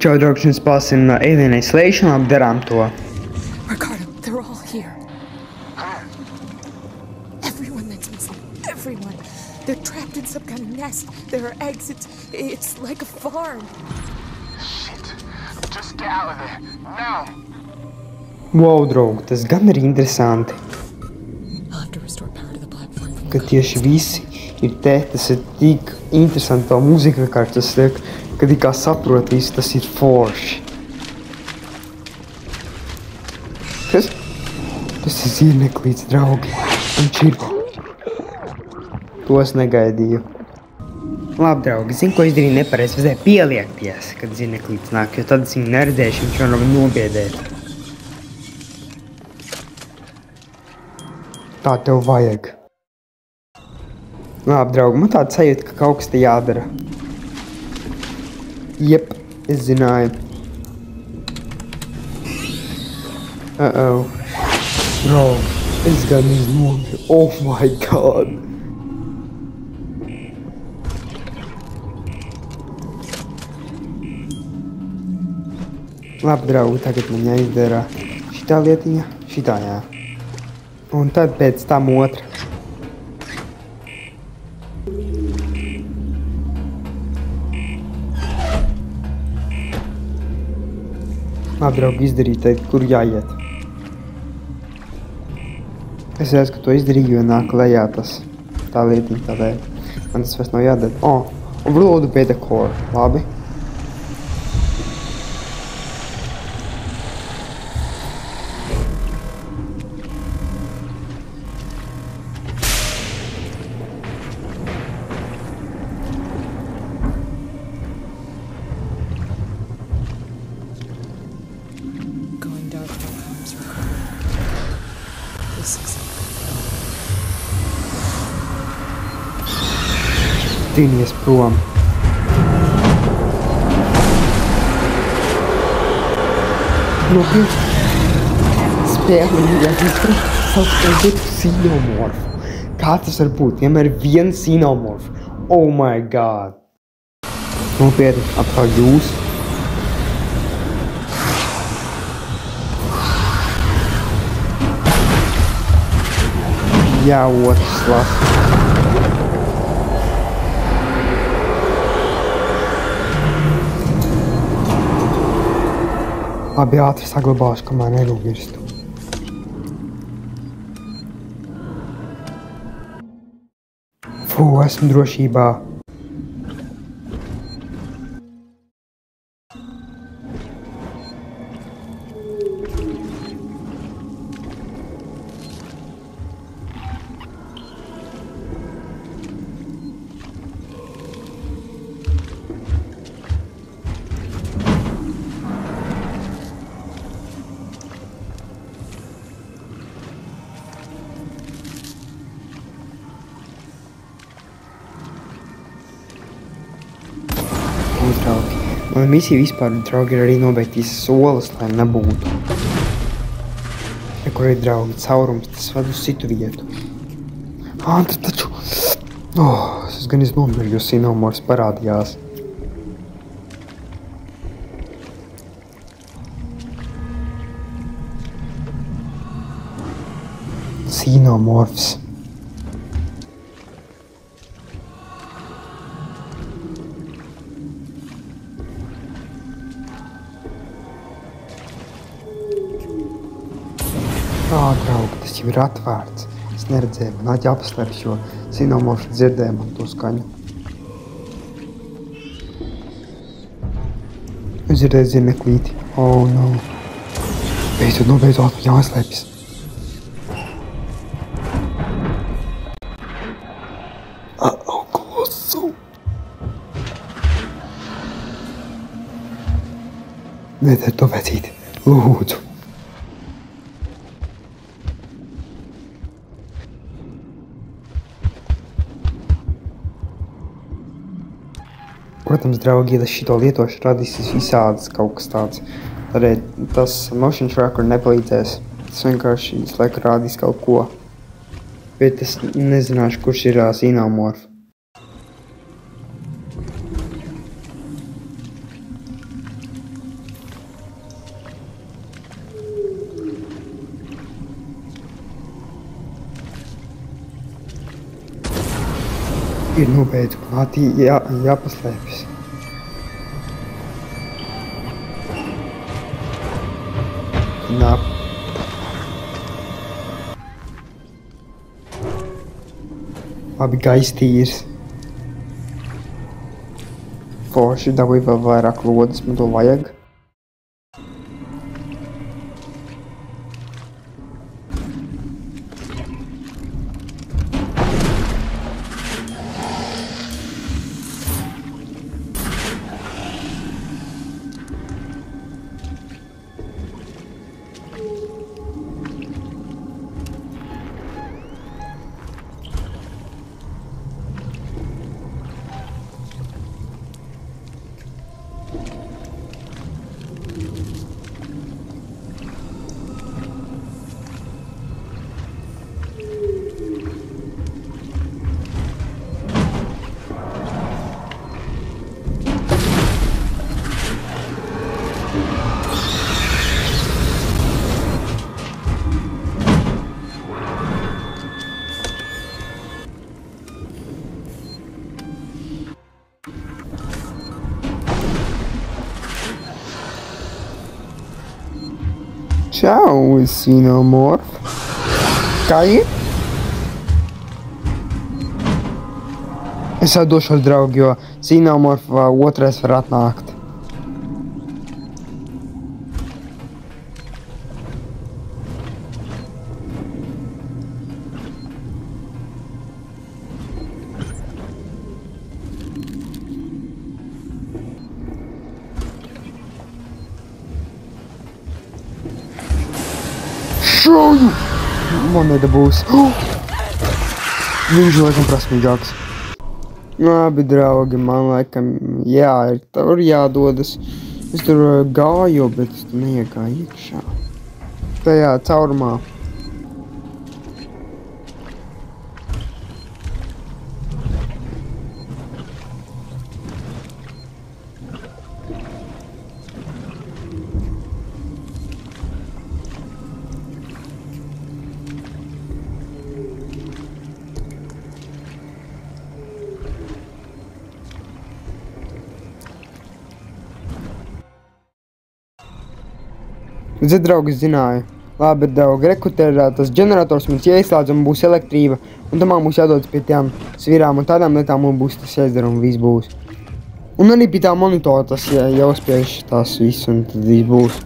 Čau, draugs, mēs spēlēsim Alien Isolation, labi darām to. Ricardo, they're all here. Everyone that's missing. Everyone. They're trapped in some kind of nest. There are eggs. It's like a farm. Shit. Just get out of there. Now. Wow, draugi, tas gan ir interesanti, I'll have to restore power to the platform. ka tieši visi ir te. Tas ir tik interesanti, tā mūzika, kā tas liek, kad it kā saprot visu, tas ir forši. Kas? Tas ir zirneklīts, draugi. Viņš ir. To es negaidīju. Labi, draugi, zinu, ko izdarīju nepareizi. Vajadzēja pieliekties, kad zirneklīts nāk, jo tad es viņu neredzēšu, viņš var nobiedēt. Tā tev vajag. Labi, draugi, man tāda sajūta, ka kaut kas te jādara. Jep, es zināju. Draugi, es gan iznomiru. Oh my god. Labi, draugi, tagad man jāizdara šitā lietiņa, šitā, jā. Un tad pēc tam otra. Labi, draugi, izdarīt teikt, kur jāiet. Es redzu, ka to izdarīju, jo nāk lejā tas tā lietiņa tādēļ. Man tas vairs nav jādara. Overload beta core. Labi. Going dark outcomes, Ricardo. This is it. Tīnies prom. Spēle ir jāizprast savstarpēju xenomorfu. Kā tas var būt? Vienmēr ir viens xenomorfu. Oh my god. Nopietni, atkal jūs. Jā, otrs lasa. Labi, ātri saglabāšu, kamēr nenomirstu. Fū, esmu drošībā. Draugi. Man misija vispār, draugi, ir arī nobeigt visas solas, lai nebūtu. Kur ir, draugi, caurums, tas ved uz citu vietu. Tas taču... es gan iznomiru, jo xenomorfs parādījās. Xenomorfs. Draugi, tas jau ir atvērts. Es neredzēju, man jāpaslēpjas, jo xenomorfs dzirdēja man to skaņu. Es dzirdēju zirneklīti. Oh, no. Beidzot, jāslēpjas. Klusu. Nedēļ to vecīti. Lūdzu. Protams, draugi, ja šito lietošu radīsies visādas kaut kas tāds. Tādēļ tas motion tracker nepalīdzēs. Tas vienkārši visu laiku rādīs kaut ko. Bet es nezināšu, kurš ir xenomorfs. Ir nobeidz klātī, jāpaslēpjas. Nā. Labi, gaiss tīrs. Forši, dabūju vēl vairāk lodes, man to vajag. Čau, Xenomorf. Kā ir? Es atdošos, draugi, jo Xenomorf otrais var atnākt. Šauju! Man nedabūs. Viņš laikam prasmīgāks. Labi, draugi, man laikam ir tur jādodas. Es tur gāju, bet es tur neiegāju iekšā. Tajā caurumā. Zed, draugi, zināju. Labi, draugi, tas ģenerators mums ieslēdz un būs elektrība. Un tam mums jādodas pie tām svirām un tādām lietām mums būs tas jāizdara un viss būs. Un arī pie tā monitora tas jāuzspiež tās viss un tad viss būs.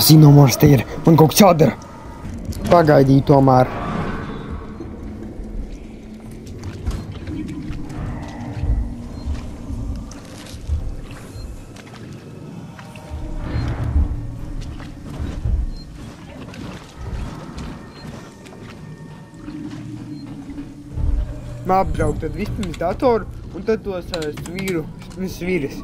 Xenomorfs te ir. Man kaut kas jādara. Pagaidīju tomēr. Apdraug, tad vispirms datoru un tad tos sviras.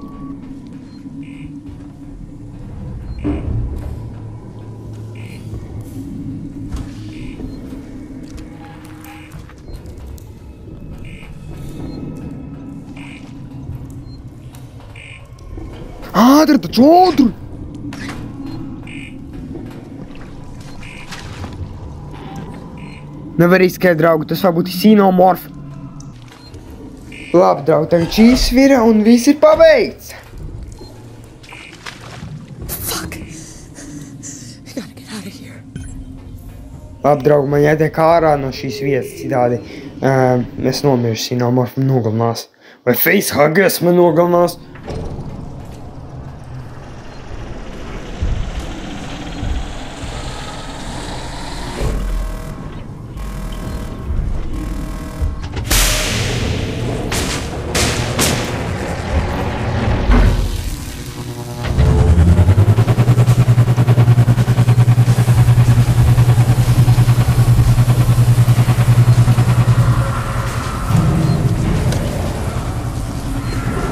Ātri taču, ātri! Nevar izskait, draugi, tas varbūt ir Xenomorf. Labi, draugi, tagad šī svira un viss ir pabeigts. Fuck. I gotta get out of here. Labi, draugi, man jātiek ārā no šīs vietas citādi. Es nomiršu, Xenomorf man nogalinās. Vai Facehuggers man nogalinās.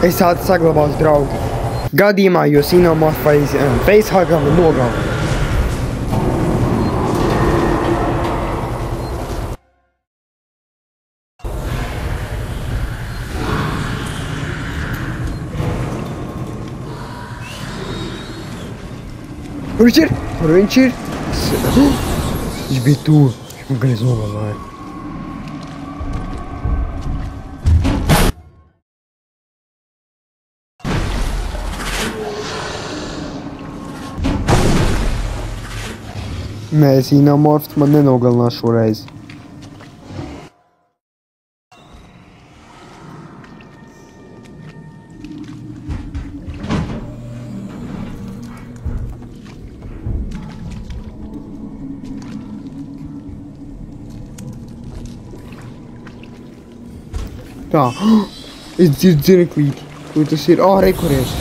Es saglabāšu, draugi. gadījumā, jo Xenomorph vai Facehugam nogalina. Kur viņš ir? Kur viņš ir? Viņš bija tu. Viņš man greiz nogalināja. Nē, Xenomorphs man nenogalinās šoreiz. Tā, es dzirdu dzineklīti. Kur tas ir? Ā, rekuries.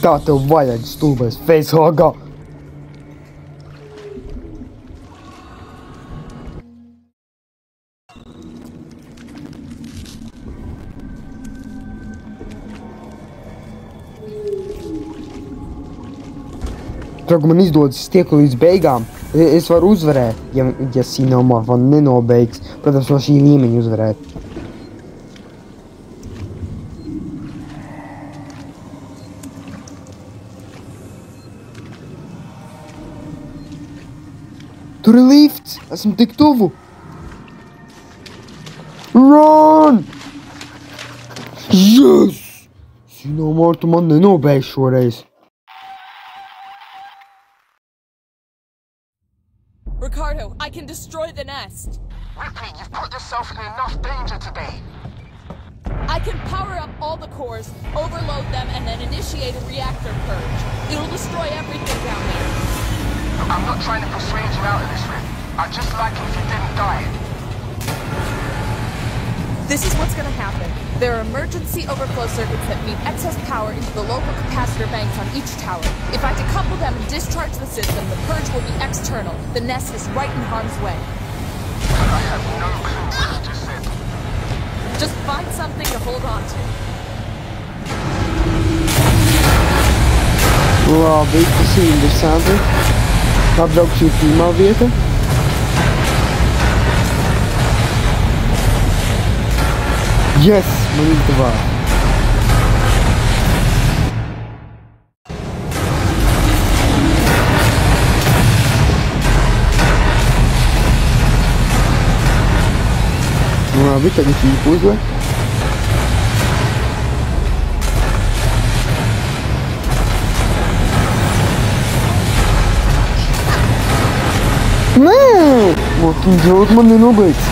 Tā tev vajag, stulbais Facehugā. Draugu, man izdodas, es tieku līdz beigām. Es varu uzvarēt, ja Xenomorph man nenobeigs. Protams, no šī līmeņa uzvarēt. Tur ir lifts! Esmu tik tuvu! Run! Yes! Xenomorph tu man nenobeigs šoreiz. Ricardo, I can destroy the nest. Ripley, you've put yourself in enough danger today. I can power up all the cores, overload them, and then initiate a reactor purge. It'll destroy everything down there. Look, I'm not trying to persuade you out of this, Rip. I'd just like it if you didn't die. This is what's gonna happen. There are emergency overflow circuits that feed excess power into the local capacitor banks on each tower. If I decouple them and discharge the system, the purge will be external. The nest is right in harm's way. I have no clue what you just said. Just find something to hold on to. Labi, tas ir interesanti. Apbraukšu pirmā vieta. Yes, man izdevās. Labi, tagad šī puzle. Nē! Motiņ draudz man nenobeidz.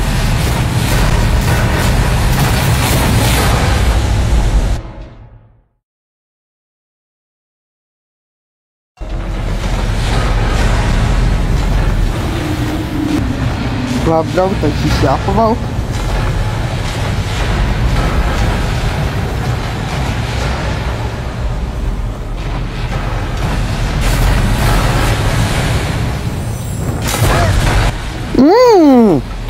Labi, draugi, tad šis jāpavalk.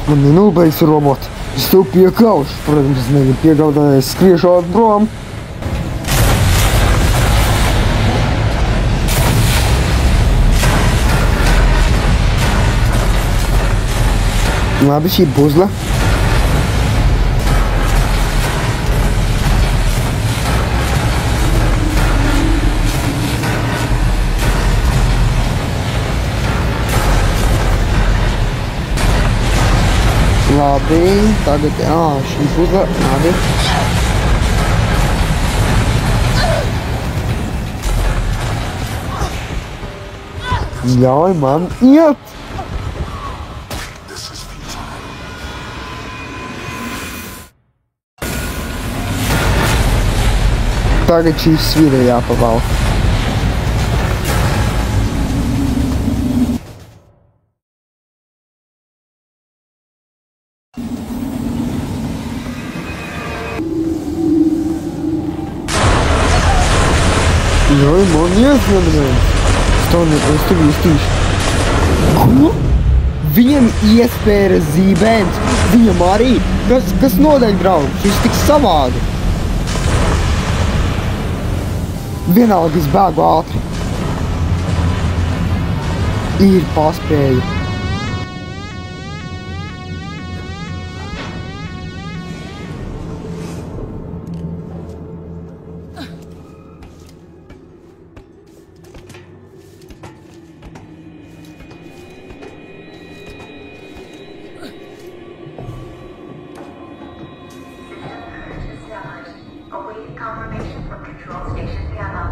Man nenobeigs roboti. Es tev piekaušu. Protams, es negribu piekautāt, es skriešu āt prom. Labi, šī puzle. Labi, tagad, šī puzle, labi. Ļauj man iet! Tagad šīs svira jāpavalk. Ļauj man iet, vienreiz. Es tev iestīšu. Ko? Viņam iespēra zībēns. Viņam arī. Kas nodaļ, draugi? Šis tik savādi. Vienalga izbēgu ātri. Ir paspēju. Awaiting confirmation from Control Station Piano.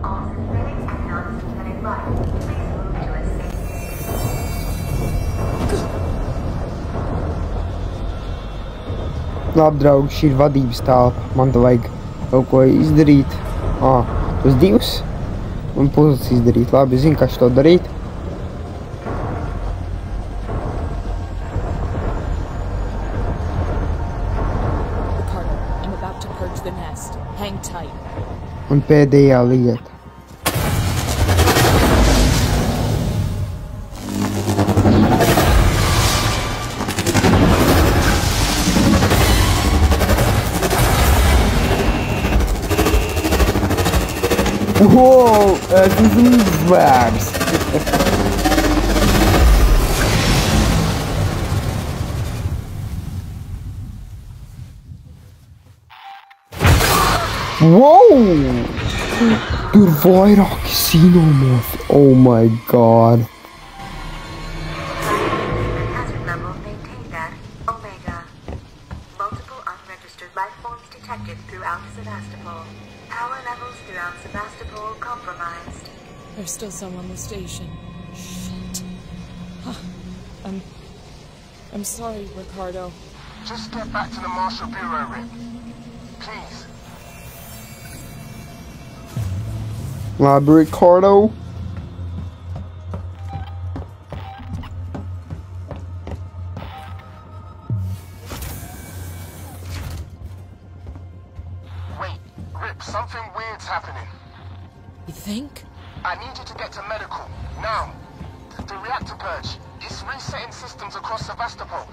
All synthetic and non-synthetic life, please move to a safe distance. Labi, draugi, šī ir vadības telpa. Man te vajag kaut ko izdarīt. Tos divus. Un puzles izdarīt. Labi, zinu, kā šo darīt. Hang tight. Un pēdējā lieta. Wow, es esmu zvērs. Wow! Tur vairāki sinomorfi. Oh my god. Hazard level maintained at Omega. Multiple unregistered life forms detected throughout Sevastopol. Power levels throughout Sevastopol compromised. There's still some on the station. Shit. I'm sorry, Ricardo. Just get back to the Marshal Bureau, Rick. Please. Labi, Ricardo. Wait, Rick, something weird's happening. You think? I need you to get to medical, now. The reactor purge, it's resetting systems across Sevastopol.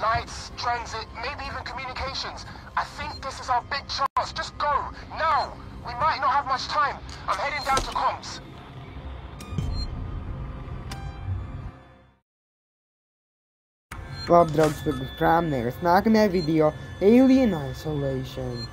Lights, transit, maybe even communications. I think this is our big chance. Just go, now! We might not have much time. I'm heading down to comms. Labi, draugs, tur būs prāmnieks. Nākamajā video Alien Isolation.